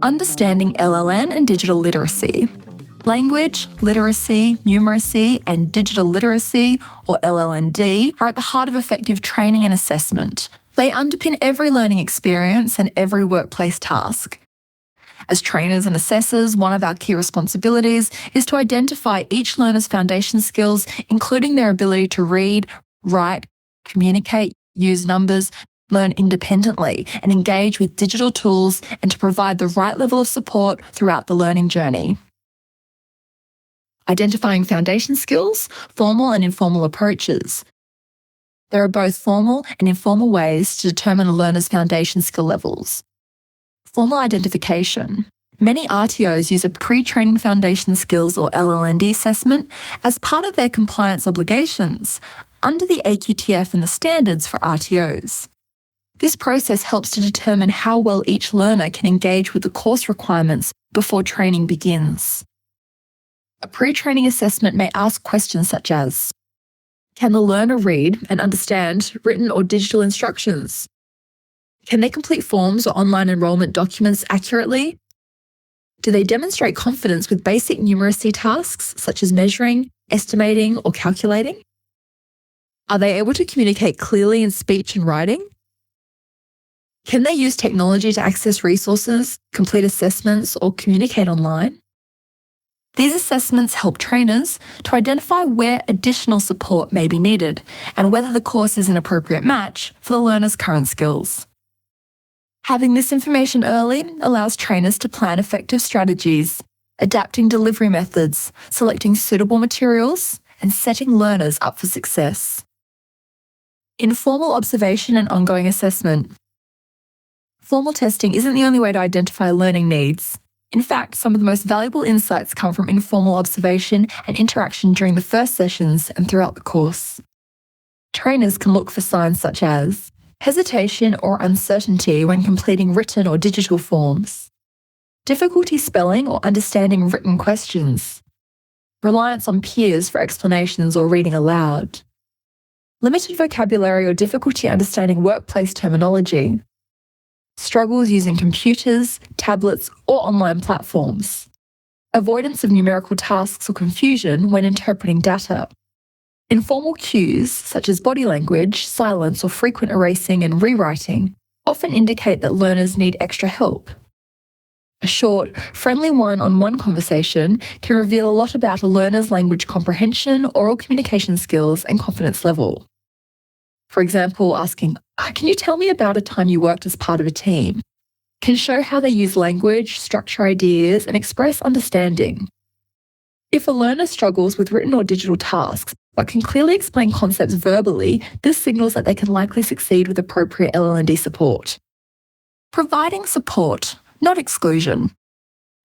Understanding LLN and digital literacy. Language, literacy, numeracy, and digital literacy, or LLND, are at the heart of effective training and assessment. They underpin every learning experience and every workplace task. As trainers and assessors, one of our key responsibilities is to identify each learner's foundation skills, including their ability to read, write, communicate, use numbers, learn independently, and engage with digital tools, and to provide the right level of support throughout the learning journey. Identifying foundation skills, formal and informal approaches. There are both formal and informal ways to determine a learner's foundation skill levels. Formal identification. Many RTOs use a pre-training foundation skills or LLND assessment as part of their compliance obligations under the AQTF and the standards for RTOs. This process helps to determine how well each learner can engage with the course requirements before training begins. A pre-training assessment may ask questions such as, can the learner read and understand written or digital instructions? Can they complete forms or online enrolment documents accurately? Do they demonstrate confidence with basic numeracy tasks such as measuring, estimating, or calculating? Are they able to communicate clearly in speech and writing? Can they use technology to access resources, complete assessments, or communicate online? These assessments help trainers to identify where additional support may be needed and whether the course is an appropriate match for the learner's current skills. Having this information early allows trainers to plan effective strategies, adapting delivery methods, selecting suitable materials, and setting learners up for success. Informal observation and ongoing assessment. Formal testing isn't the only way to identify learning needs. In fact, some of the most valuable insights come from informal observation and interaction during the first sessions and throughout the course. Trainers can look for signs such as hesitation or uncertainty when completing written or digital forms, difficulty spelling or understanding written questions, reliance on peers for explanations or reading aloud, limited vocabulary or difficulty understanding workplace terminology, struggles using computers, tablets, or online platforms, avoidance of numerical tasks or confusion when interpreting data. Informal cues, such as body language, silence, or frequent erasing and rewriting, often indicate that learners need extra help. A short, friendly one-on-one conversation can reveal a lot about a learner's language comprehension, oral communication skills, and confidence level. For example, asking, can you tell me about a time you worked as part of a team? Can show how they use language, structure ideas, and express understanding. If a learner struggles with written or digital tasks, but can clearly explain concepts verbally, this signals that they can likely succeed with appropriate LLND support. Providing support, not exclusion.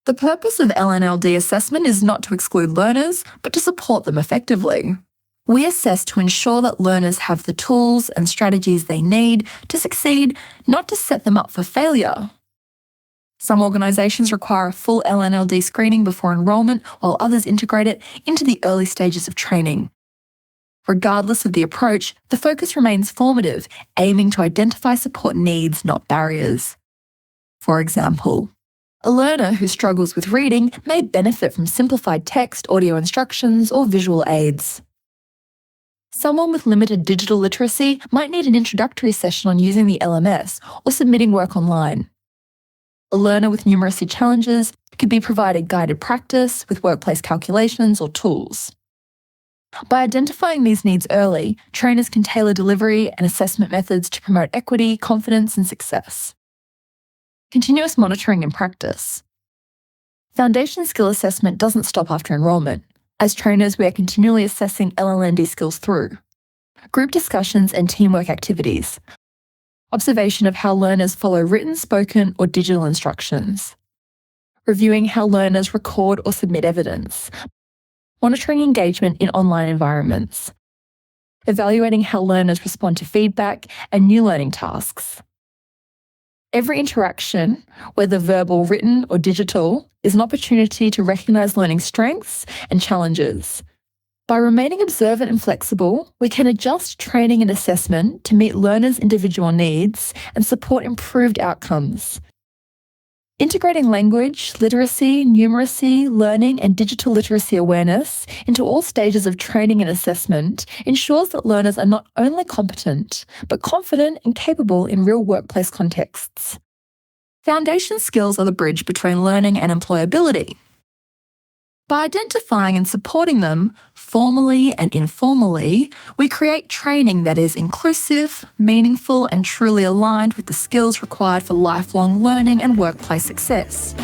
The purpose of LLND assessment is not to exclude learners, but to support them effectively. We assess to ensure that learners have the tools and strategies they need to succeed, not to set them up for failure. Some organisations require a full LLND screening before enrolment, while others integrate it into the early stages of training. Regardless of the approach, the focus remains formative, aiming to identify support needs, not barriers. For example, a learner who struggles with reading may benefit from simplified text, audio instructions, or visual aids. Someone with limited digital literacy might need an introductory session on using the LMS or submitting work online. A learner with numeracy challenges could be provided guided practice with workplace calculations or tools. By identifying these needs early, trainers can tailor delivery and assessment methods to promote equity, confidence, and success. Continuous monitoring and practice. Foundation skill assessment doesn't stop after enrolment. As trainers, we are continually assessing LLND skills through group discussions and teamwork activities, observation of how learners follow written, spoken, or digital instructions, reviewing how learners record or submit evidence, monitoring engagement in online environments, evaluating how learners respond to feedback and new learning tasks. Every interaction, whether verbal, written, or digital, is an opportunity to recognise learning strengths and challenges. By remaining observant and flexible, we can adjust training and assessment to meet learners' individual needs and support improved outcomes. Integrating language, literacy, numeracy, learning, and digital literacy awareness into all stages of training and assessment ensures that learners are not only competent, but confident and capable in real workplace contexts. Foundation skills are the bridge between learning and employability. By identifying and supporting them, formally and informally, we create training that is inclusive, meaningful, and truly aligned with the skills required for lifelong learning and workplace success.